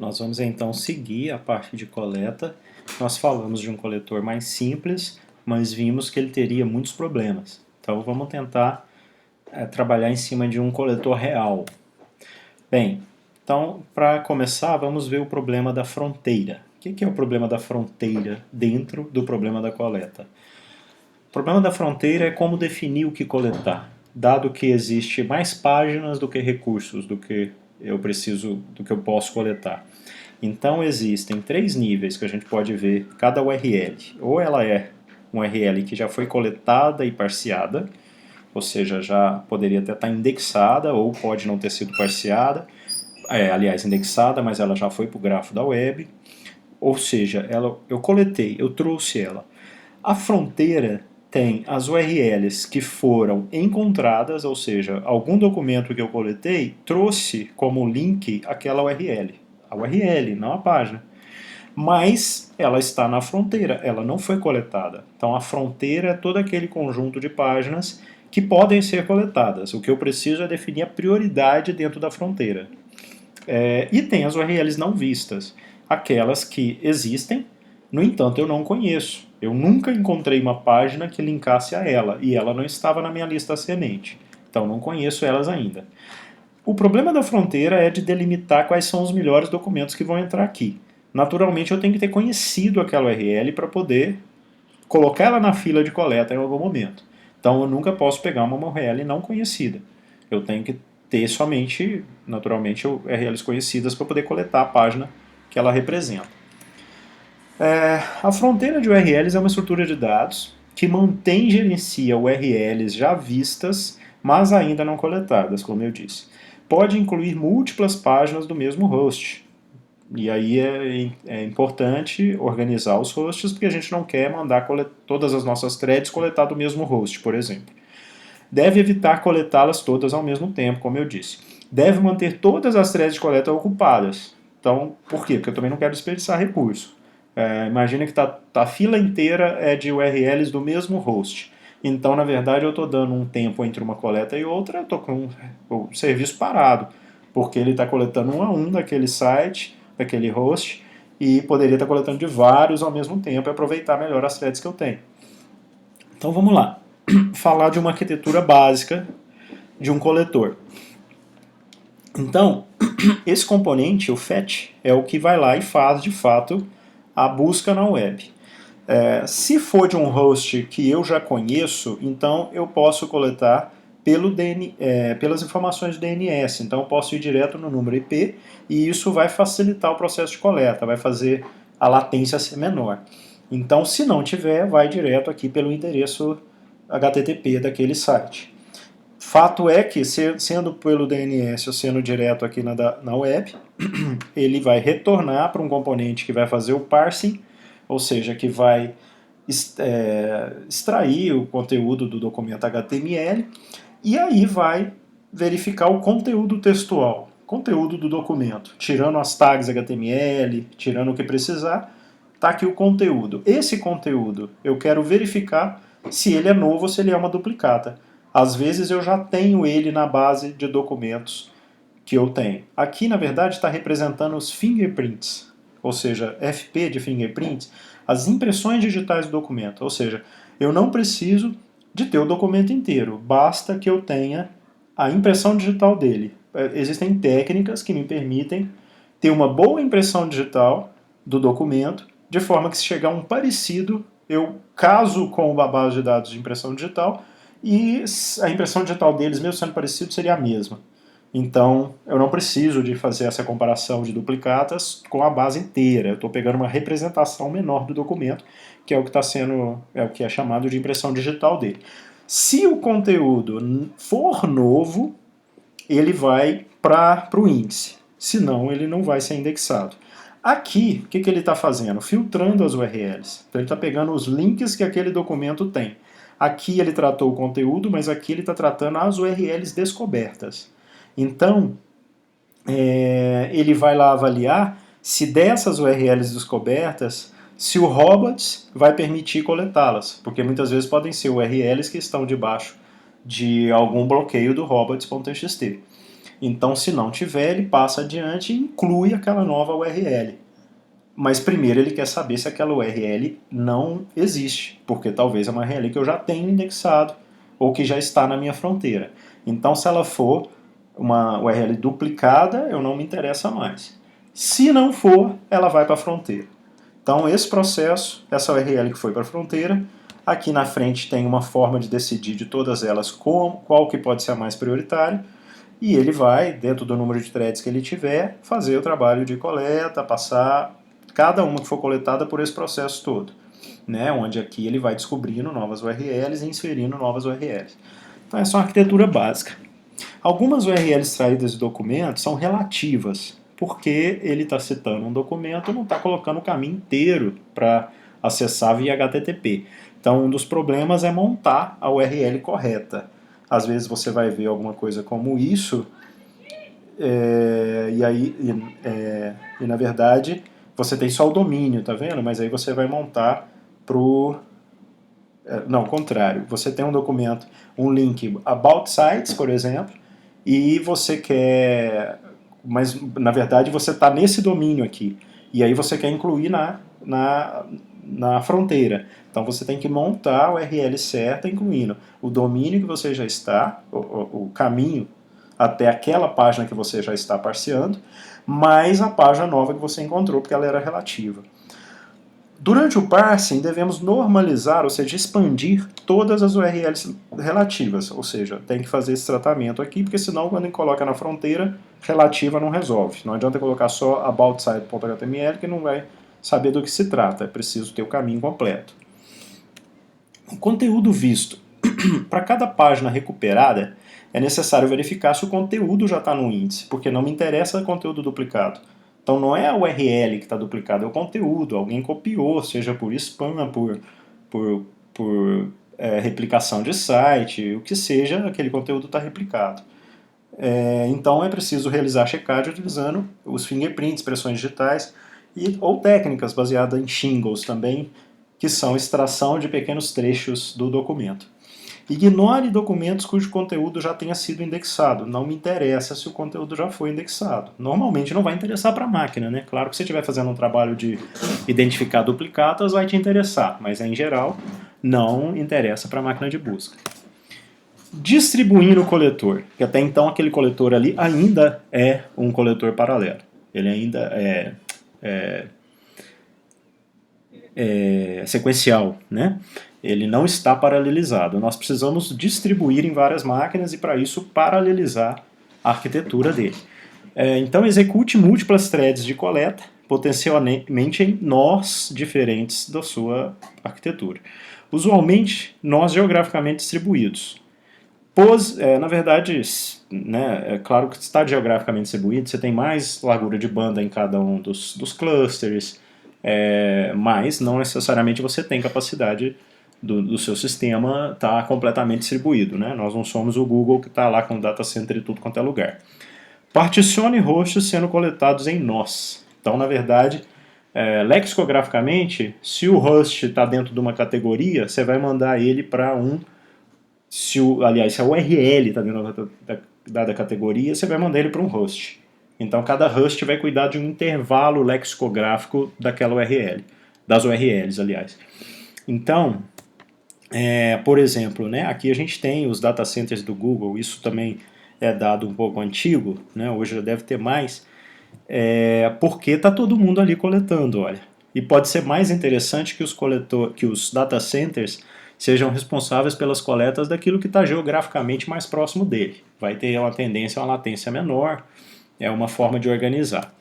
Nós vamos então seguir a parte de coleta. Nós falamos de um coletor mais simples, mas vimos que ele teria muitos problemas. Então vamos tentar trabalhar em cima de um coletor real. Bem, então para começar vamos ver o problema da fronteira. O que é o problema da fronteira dentro do problema da coleta? O problema da fronteira é como definir o que coletar, dado que existe mais páginas do que recursos, do que eu posso coletar. Então existem 3 níveis que a gente pode ver cada URL. Ou ela é uma URL que já foi coletada e parseada, ou seja, já poderia até estar indexada, ou pode não ter sido parseada, aliás, indexada, mas ela já foi para o grafo da web. Ou seja, eu coletei, eu trouxe ela. A fronteira tem as URLs que foram encontradas, ou seja, algum documento que eu coletei trouxe como link aquela URL. A URL, não a página. Mas ela está na fronteira, ela não foi coletada. Então a fronteira é todo aquele conjunto de páginas que podem ser coletadas. O que eu preciso é definir a prioridade dentro da fronteira. E tem as URLs não vistas, aquelas que existem, no entanto eu não conheço. Eu nunca encontrei uma página que linkasse a ela, e ela não estava na minha lista ascendente. Então não conheço elas ainda. O problema da fronteira é de delimitar quais são os melhores documentos que vão entrar aqui. Naturalmente eu tenho que ter conhecido aquela URL para poder colocar ela na fila de coleta em algum momento. Então eu nunca posso pegar uma URL não conhecida. Eu tenho que ter somente, naturalmente, URLs conhecidas para poder coletar a página que ela representa. A fronteira de URLs é uma estrutura de dados que mantém e gerencia URLs já vistas, mas ainda não coletadas, como eu disse. Pode incluir múltiplas páginas do mesmo host. E aí é importante organizar os hosts, porque a gente não quer mandar todas as nossas threads coletar do mesmo host, por exemplo. Deve evitar coletá-las todas ao mesmo tempo, como eu disse. Deve manter todas as threads de coleta ocupadas. Então, por quê? Porque eu também não quero desperdiçar recurso. Imagina que a fila inteira é de URLs do mesmo host. Então, na verdade, eu estou dando um tempo entre uma coleta e outra, eu estou com o serviço parado, porque ele está coletando um a um daquele site, daquele host, e poderia estar coletando de vários ao mesmo tempo e aproveitar melhor as threads que eu tenho. Então, vamos lá. Falar de uma arquitetura básica de um coletor. Então, esse componente, o fetch, é o que vai lá e faz, de fato, a busca na web. Se for de um host que eu já conheço, então eu posso coletar pelas informações do DNS. Então eu posso ir direto no número IP e isso vai facilitar o processo de coleta, vai fazer a latência ser menor. Então, se não tiver, vai direto aqui pelo endereço HTTP daquele site. Fato é que, sendo pelo DNS ou sendo direto aqui na web, ele vai retornar para um componente que vai fazer o parsing, ou seja, que vai extrair o conteúdo do documento HTML e aí vai verificar o conteúdo textual, conteúdo do documento, tirando as tags HTML, tirando o que precisar, está aqui o conteúdo. Esse conteúdo eu quero verificar se ele é novo ou se ele é uma duplicata. Às vezes eu já tenho ele na base de documentos que eu tenho. Aqui, na verdade, está representando os fingerprints, ou seja, FP de fingerprints, as impressões digitais do documento. Ou seja, eu não preciso de ter o documento inteiro, basta que eu tenha a impressão digital dele. Existem técnicas que me permitem ter uma boa impressão digital do documento, de forma que se chegar um parecido, eu caso com a base de dados de impressão digital e a impressão digital deles, mesmo sendo parecido, seria a mesma. Então, eu não preciso de fazer essa comparação de duplicatas com a base inteira. Eu estou pegando uma representação menor do documento, que é o que é o que é chamado de impressão digital dele. Se o conteúdo for novo, ele vai para o índice. Senão, ele não vai ser indexado. Aqui, o que ele está fazendo? Filtrando as URLs. Então, ele está pegando os links que aquele documento tem. Aqui ele tratou o conteúdo, mas aqui ele está tratando as URLs descobertas. Então, ele vai lá avaliar se dessas URLs descobertas, se o robots vai permitir coletá-las, porque muitas vezes podem ser URLs que estão debaixo de algum bloqueio do robots.txt. Então, se não tiver, ele passa adiante e inclui aquela nova URL. Mas primeiro ele quer saber se aquela URL não existe, porque talvez é uma URL que eu já tenho indexado ou que já está na minha fronteira. Então, se ela for uma URL duplicada, eu não me interessa mais. Se não for, ela vai para a fronteira. Então, esse processo, essa URL que foi para a fronteira, aqui na frente tem uma forma de decidir de todas elas qual que pode ser a mais prioritária, e ele vai, dentro do número de threads que ele tiver, fazer o trabalho de coleta, passar cada uma que for coletada por esse processo todo, né? Onde aqui ele vai descobrindo novas URLs e inserindo novas URLs. Então essa é uma arquitetura básica. Algumas URLs extraídas de documentos são relativas, porque ele está citando um documento e não está colocando o caminho inteiro para acessar via HTTP. Então um dos problemas é montar a URL correta. Às vezes você vai ver alguma coisa como isso, e na verdade você tem só o domínio, tá vendo? Mas aí você vai montar pro... Não, ao contrário. Você tem um documento, um link about sites, por exemplo, e você quer... Mas, na verdade, você está nesse domínio aqui. E aí você quer incluir na fronteira. Então você tem que montar a URL certa, incluindo o domínio que você já está, o caminho até aquela página que você já está parseando, mais a página nova que você encontrou, porque ela era relativa. Durante o parsing, devemos normalizar, ou seja, expandir todas as URLs relativas, ou seja, tem que fazer esse tratamento aqui, porque senão quando a gente coloca na fronteira, relativa não resolve. Não adianta colocar só aboutsite.html que não vai saber do que se trata, é preciso ter o caminho completo. O conteúdo visto. Para cada página recuperada, é necessário verificar se o conteúdo já está no índice, porque não me interessa o conteúdo duplicado. Então não é a URL que está duplicada, é o conteúdo. Alguém copiou, seja por spam, por replicação de site, o que seja, aquele conteúdo está replicado. Então é preciso realizar a checagem utilizando os fingerprints, impressões digitais, ou técnicas baseadas em shingles também, que são extração de pequenos trechos do documento. Ignore documentos cujo conteúdo já tenha sido indexado. Não me interessa se o conteúdo já foi indexado. Normalmente não vai interessar para a máquina, né? Claro que se você estiver fazendo um trabalho de identificar duplicatas, vai te interessar, mas em geral não interessa para a máquina de busca. Distribuir o coletor, que até então aquele coletor ali ainda é um coletor paralelo. Ele ainda é sequencial, né? Ele não está paralelizado. Nós precisamos distribuir em várias máquinas e, para isso, paralelizar a arquitetura dele. Então, execute múltiplas threads de coleta, potencialmente em nós diferentes da sua arquitetura. Usualmente, nós geograficamente distribuídos. Na verdade, né, é claro que está geograficamente distribuído, você tem mais largura de banda em cada um dos clusters, mas não necessariamente você tem capacidade do seu sistema estar completamente distribuído, né? Nós não somos o Google que está lá com data center e tudo quanto é lugar. Particione hosts sendo coletados em nós. Então, na verdade, lexicograficamente, se o host está dentro de uma categoria, você vai mandar ele para se a URL está dentro da categoria, você vai mandar ele para um host. Então, cada host vai cuidar de um intervalo lexicográfico daquela URL, das URLs, aliás. Então, por exemplo, né, aqui a gente tem os data centers do Google, isso também é dado um pouco antigo, né, hoje já deve ter mais, porque está todo mundo ali coletando, olha. E pode ser mais interessante que os data centers sejam responsáveis pelas coletas daquilo que está geograficamente mais próximo dele. Vai ter uma tendência a uma latência menor, é uma forma de organizar.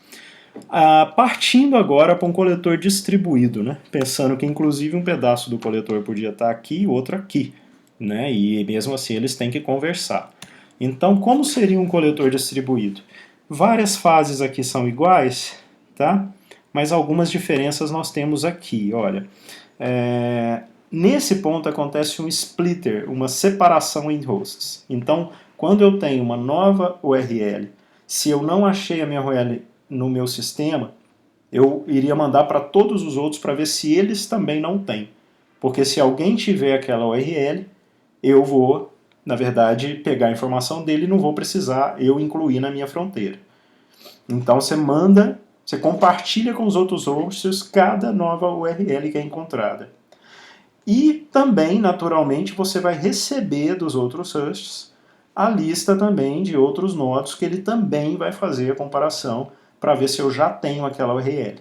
Partindo agora para um coletor distribuído, né? Pensando que inclusive um pedaço do coletor podia estar aqui e outro aqui, né? E mesmo assim eles têm que conversar. Então, como seria um coletor distribuído? Várias fases aqui são iguais, tá? Mas algumas diferenças nós temos aqui, olha. Nesse ponto acontece um splitter, uma separação em hosts. Então, quando eu tenho uma nova URL, se eu não achei a minha URL no meu sistema, eu iria mandar para todos os outros para ver se eles também não têm. Porque se alguém tiver aquela URL, eu vou na verdade, pegar a informação dele e não vou precisar eu incluir na minha fronteira. Então você compartilha com os outros hosts cada nova URL que é encontrada. E também, naturalmente, você vai receber dos outros hosts a lista também de outros nodos que ele também vai fazer a comparação para ver se eu já tenho aquela URL.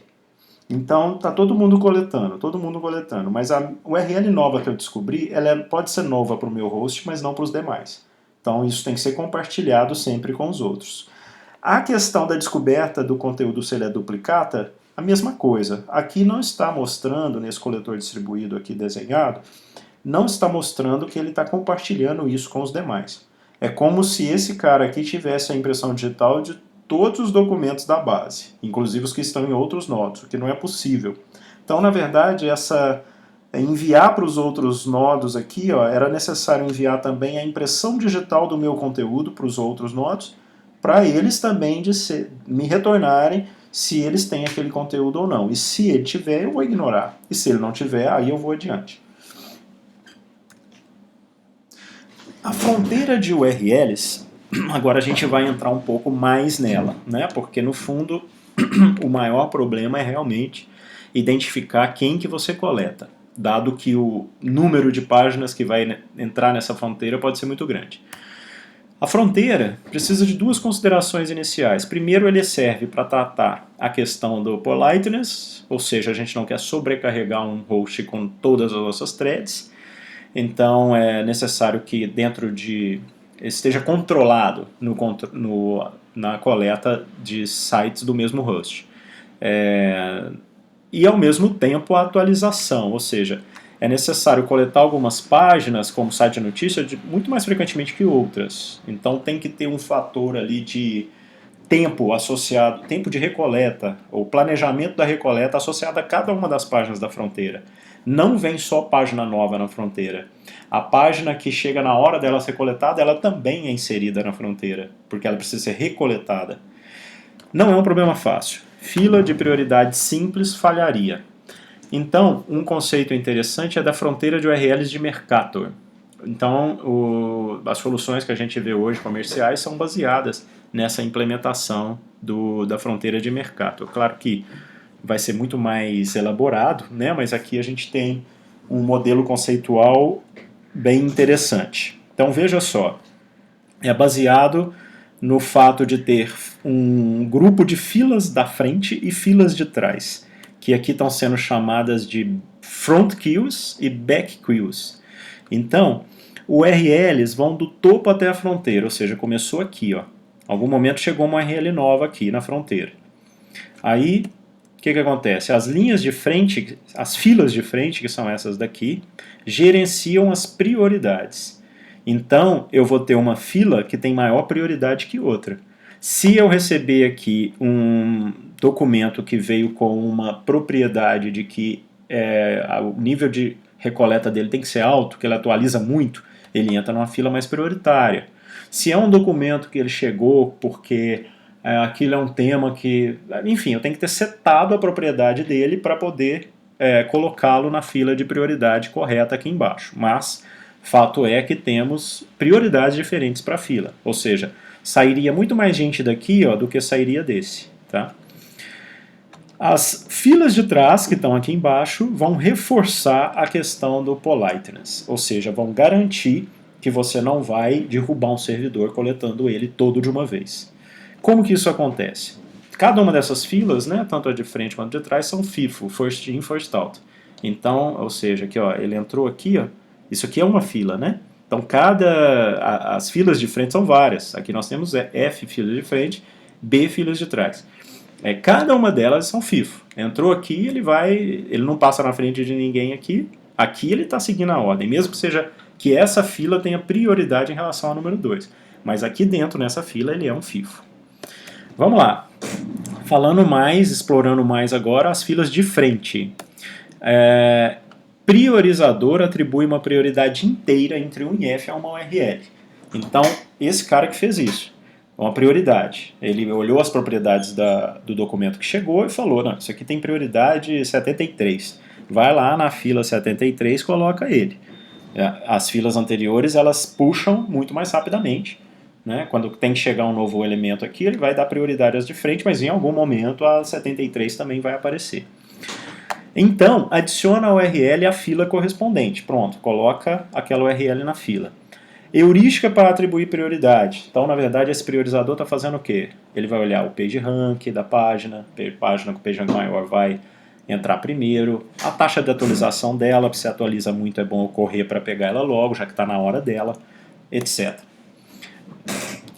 Então, está todo mundo coletando, mas a URL nova que eu descobri, pode ser nova para o meu host, mas não para os demais. Então, isso tem que ser compartilhado sempre com os outros. A questão da descoberta do conteúdo se ele é duplicata, a mesma coisa. Aqui não está mostrando, nesse coletor distribuído aqui desenhado, não está mostrando que ele está compartilhando isso com os demais. É como se esse cara aqui tivesse a impressão digital de todos os documentos da base, inclusive os que estão em outros nodos, o que não é possível. Então, na verdade, enviar para os outros nodos aqui, era necessário enviar também a impressão digital do meu conteúdo para os outros nodos, para eles também me retornarem se eles têm aquele conteúdo ou não. E se ele tiver, eu vou ignorar. E se ele não tiver, aí eu vou adiante. A fronteira de URLs, agora a gente vai entrar um pouco mais nela, né? Porque no fundo o maior problema é realmente identificar quem que você coleta, dado que o número de páginas que vai entrar nessa fronteira pode ser muito grande. A fronteira precisa de duas considerações iniciais. Primeiro, ele serve para tratar a questão do politeness, ou seja, a gente não quer sobrecarregar um host com todas as nossas threads. Então é necessário que esteja controlado na coleta de sites do mesmo host. E ao mesmo tempo a atualização, ou seja, é necessário coletar algumas páginas, como site de notícia, muito mais frequentemente que outras. Então tem que ter um fator ali de tempo associado, tempo de recoleta, ou planejamento da recoleta associado a cada uma das páginas da fronteira. Não vem só página nova na fronteira. A página que chega na hora dela ser coletada, ela também é inserida na fronteira, porque ela precisa ser recoletada. Não é um problema fácil. Fila de prioridade simples falharia. Então, um conceito interessante é da fronteira de URLs de Mercator. Então, as soluções que a gente vê hoje comerciais são baseadas nessa implementação da fronteira de Mercator. Claro que vai ser muito mais elaborado, né? Mas aqui a gente tem um modelo conceitual bem interessante. Então, veja só, é baseado no fato de ter um grupo de filas da frente e filas de trás, que aqui estão sendo chamadas de front queues e back queues. Então, URLs vão do topo até a fronteira, ou seja, começou aqui, ó. Em algum momento chegou uma URL nova aqui na fronteira. Aí, o que acontece? As linhas de frente, as filas de frente, que são essas daqui, gerenciam as prioridades. Então, eu vou ter uma fila que tem maior prioridade que outra. Se eu receber aqui um documento que veio com uma propriedade de que o nível de recoleta dele tem que ser alto, que ele atualiza muito, ele entra numa fila mais prioritária. Se é um documento que ele chegou porque aquilo é um tema que... Enfim, eu tenho que ter setado a propriedade dele para poder colocá-lo na fila de prioridade correta aqui embaixo. Mas, fato é que temos prioridades diferentes para a fila. Ou seja, sairia muito mais gente daqui do que sairia desse. Tá? As filas de trás, que estão aqui embaixo, vão reforçar a questão do politeness. Ou seja, vão garantir que você não vai derrubar um servidor coletando ele todo de uma vez. Como que isso acontece? Cada uma dessas filas, né, tanto a de frente quanto a de trás, são FIFO, First In, First Out. Então, ou seja, aqui, ele entrou aqui, isso aqui é uma fila, né? Então, as filas de frente são várias. Aqui nós temos F filas de frente, B filas de trás. Cada uma delas são FIFO. Entrou aqui, ele não passa na frente de ninguém aqui. Aqui ele está seguindo a ordem, mesmo que essa fila tenha prioridade em relação ao número 2. Mas aqui dentro, nessa fila, ele é um FIFO. Vamos lá. Falando mais, explorando mais agora as filas de frente. Priorizador atribui uma prioridade inteira entre um IF a uma URL. Então, esse cara que fez isso. Uma prioridade. Ele olhou as propriedades do documento que chegou e falou, não, isso aqui tem prioridade 73. Vai lá na fila 73 e coloca ele. As filas anteriores, elas puxam muito mais rapidamente. Né? Quando tem que chegar um novo elemento aqui, ele vai dar prioridade às de frente, mas em algum momento a 73 também vai aparecer. Então, adiciona a URL à fila correspondente. Pronto, coloca aquela URL na fila. Heurística para atribuir prioridade. Então, na verdade, esse priorizador está fazendo o quê? Ele vai olhar o PageRank da página, página com PageRank maior vai entrar primeiro, a taxa de atualização dela, se atualiza muito é bom eu correr para pegar ela logo, já que está na hora dela, etc.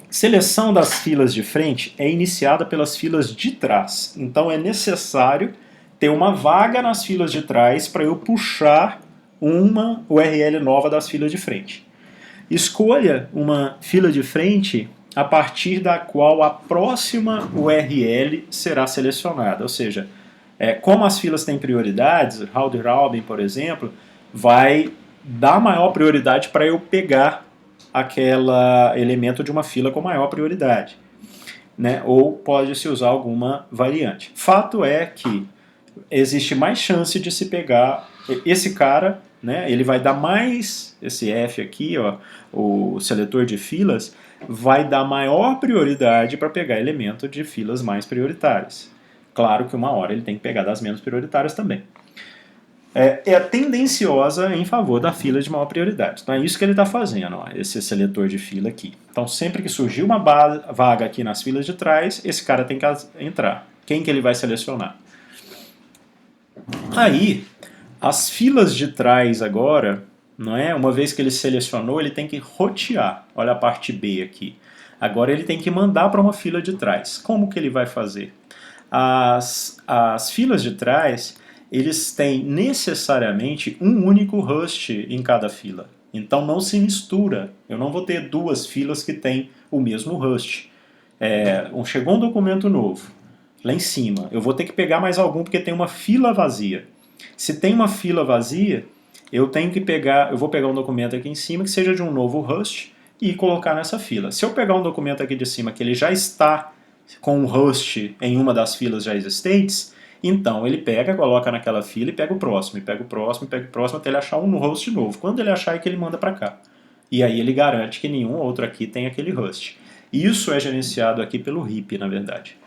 Seleção das filas de frente é iniciada pelas filas de trás. Então é necessário ter uma vaga nas filas de trás para eu puxar uma URL nova das filas de frente. Escolha uma fila de frente a partir da qual a próxima URL será selecionada. Ou seja, como as filas têm prioridades, round robin, por exemplo, vai dar maior prioridade para eu pegar aquele elemento de uma fila com maior prioridade. Né? Ou pode-se usar alguma variante. Fato é que existe mais chance de se pegar esse cara, né? Ele vai dar mais, esse F aqui, ó, o seletor de filas, vai dar maior prioridade para pegar elemento de filas mais prioritárias. Claro que uma hora ele tem que pegar das menos prioritárias também. É tendenciosa em favor da fila de maior prioridade. Então é isso que ele está fazendo, ó, esse seletor de fila aqui. Então sempre que surgir uma vaga aqui nas filas de trás, esse cara tem que entrar. Quem que ele vai selecionar? Aí, as filas de trás agora, não é? Uma vez que ele selecionou, ele tem que rotear. Olha a parte B aqui. Agora ele tem que mandar para uma fila de trás. Como que ele vai fazer? As filas de trás, eles têm necessariamente um único host em cada fila. Então não se mistura. Eu não vou ter duas filas que têm o mesmo host. Chegou um documento novo lá em cima. Eu vou ter que pegar mais algum porque tem uma fila vazia. Se tem uma fila vazia, eu vou pegar um documento aqui em cima que seja de um novo host e colocar nessa fila. Se eu pegar um documento aqui de cima que ele já está com um host em uma das filas já existentes, então ele pega, coloca naquela fila e pega o próximo, e pega o próximo, e pega o próximo até ele achar um host novo. Quando ele achar é que ele manda para cá. E aí ele garante que nenhum outro aqui tem aquele host. Isso é gerenciado aqui pelo RIP, na verdade.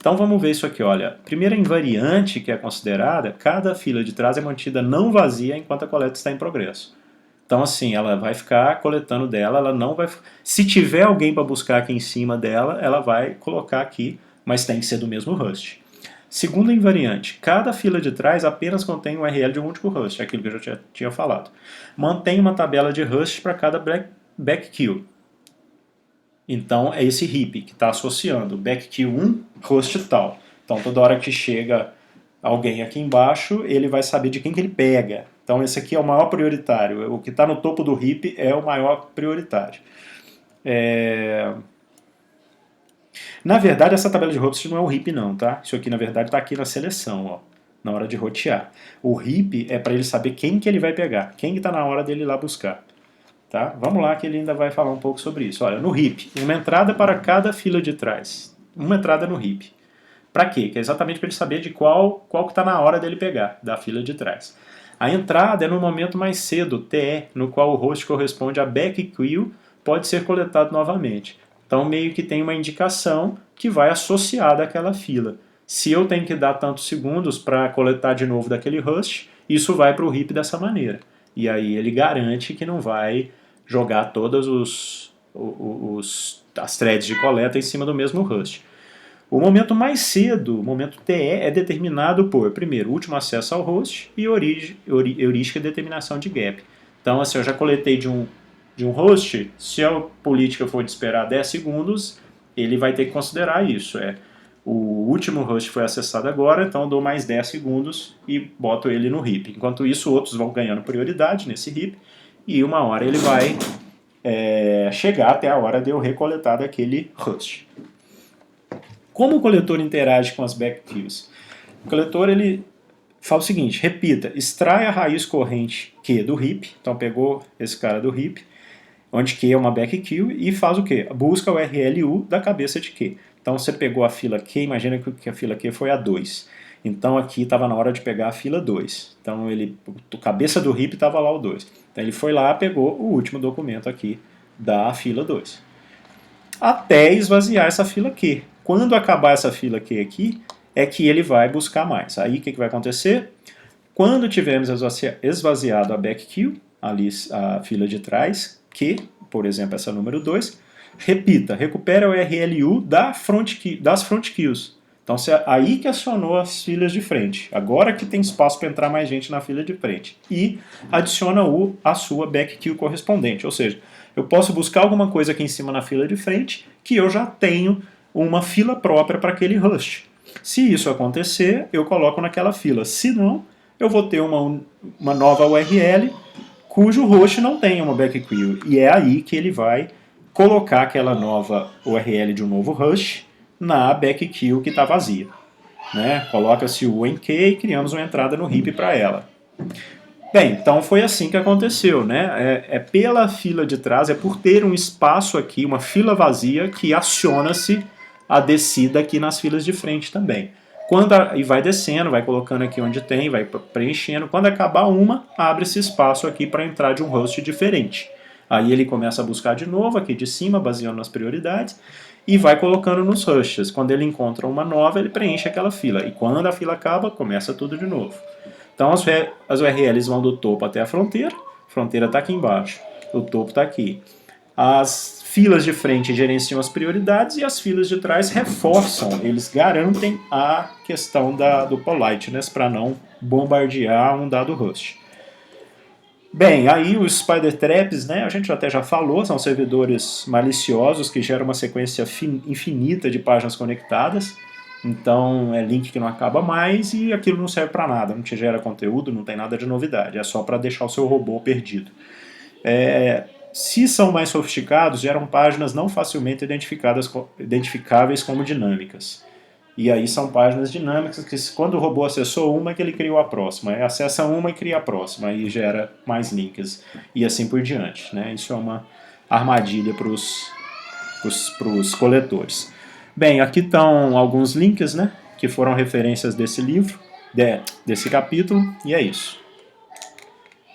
Então vamos ver isso aqui, olha. Primeira invariante que é considerada, cada fila de trás é mantida não vazia enquanto a coleta está em progresso. Então assim, ela vai ficar coletando dela, ela não vai... Se tiver alguém para buscar aqui em cima dela, ela vai colocar aqui, mas tem que ser do mesmo host. Segunda invariante, cada fila de trás apenas contém um URL de um único host, aquilo que eu já tinha falado. Mantém uma tabela de host para cada backqueue. Então é esse heap que está associando backqueue 1, host tal. Então toda hora que chega alguém aqui embaixo, ele vai saber de quem que ele pega. Então esse aqui é o maior prioritário. O que está no topo do heap é o maior prioritário. Na verdade, essa tabela de host não é o heap não, tá? Isso aqui na verdade está aqui na seleção, ó, na hora de rotear. O heap é para ele saber quem que ele vai pegar, quem que está na hora dele ir lá buscar. Tá? Vamos lá que ele ainda vai falar um pouco sobre isso. Olha, no heap, uma entrada para cada fila de trás. Uma entrada no heap. Para quê? Que é exatamente para ele saber de qual que está na hora dele pegar, da fila de trás. A entrada é no momento mais cedo, TE, no qual o host corresponde a backqueue, pode ser coletado novamente. Então meio que tem uma indicação que vai associada àquela fila. Se eu tenho que dar tantos segundos para coletar de novo daquele host, isso vai para o heap dessa maneira. E aí ele garante que não vai jogar todas as threads de coleta em cima do mesmo host. O momento mais cedo, o momento TE, é determinado por, primeiro, último acesso ao host e heurística de determinação de gap. Então, assim, eu já coletei de um host, se a política for de esperar 10 segundos, ele vai ter que considerar isso. O último host foi acessado agora, então eu dou mais 10 segundos e boto ele no heap. Enquanto isso, outros vão ganhando prioridade nesse heap e uma hora ele vai chegar até a hora de eu recoletar daquele host. Como o coletor interage com as backqueues? O coletor ele fala o seguinte, repita, extrai a raiz corrente Q do heap, então pegou esse cara do heap, onde Q é uma backqueue, e faz o quê? Busca o URL U da cabeça de Q. Então você pegou a fila Q, imagina que a fila Q foi a 2. Então aqui estava na hora de pegar a fila 2. Então a cabeça do heap estava lá o 2. Então ele foi lá, pegou o último documento aqui da fila 2. Até esvaziar essa fila Q. Quando acabar essa fila Q aqui, é que ele vai buscar mais. Aí o que vai acontecer? Quando tivermos esvaziado a back queue, ali a fila de trás, Q, por exemplo, essa número 2, repita, recupera o RLU das front queues. Então, aí que acionou as filas de frente. Agora que tem espaço para entrar mais gente na fila de frente. E adiciona a sua back queue correspondente. Ou seja, eu posso buscar alguma coisa aqui em cima na fila de frente que eu já tenho uma fila própria para aquele host. Se isso acontecer, eu coloco naquela fila. Se não, eu vou ter uma nova URL cujo host não tem uma back queue. E é aí que ele vai colocar aquela nova URL de um novo host na back queue que está vazia. Né? Coloca-se o enk e criamos uma entrada no heap para ela. Bem, então foi assim que aconteceu. Né? É pela fila de trás, é por ter um espaço aqui, uma fila vazia, que aciona-se a descida aqui nas filas de frente também. E vai descendo, vai colocando aqui onde tem, vai preenchendo. Quando acabar uma, abre esse espaço aqui para entrar de um host diferente. Aí ele começa a buscar de novo aqui de cima, baseando nas prioridades, e vai colocando nos rushes. Quando ele encontra uma nova, ele preenche aquela fila. E quando a fila acaba, começa tudo de novo. Então as URLs vão do topo até a fronteira está aqui embaixo, o topo está aqui. As filas de frente gerenciam as prioridades e as filas de trás reforçam, eles garantem a questão do politeness para não bombardear um dado host. Bem, aí os spider traps, né, a gente até já falou, são servidores maliciosos que geram uma sequência infinita de páginas conectadas. Então é link que não acaba mais e aquilo não serve para nada, não te gera conteúdo, não tem nada de novidade, é só para deixar o seu robô perdido. Se são mais sofisticados, geram páginas não facilmente identificáveis como dinâmicas. E aí são páginas dinâmicas que quando o robô acessou uma, é que ele criou a próxima. Aí acessa uma e cria a próxima, aí gera mais links e assim por diante. Né? Isso é uma armadilha para os coletores. Bem, aqui estão alguns links, né, que foram referências desse livro, desse capítulo, e é isso.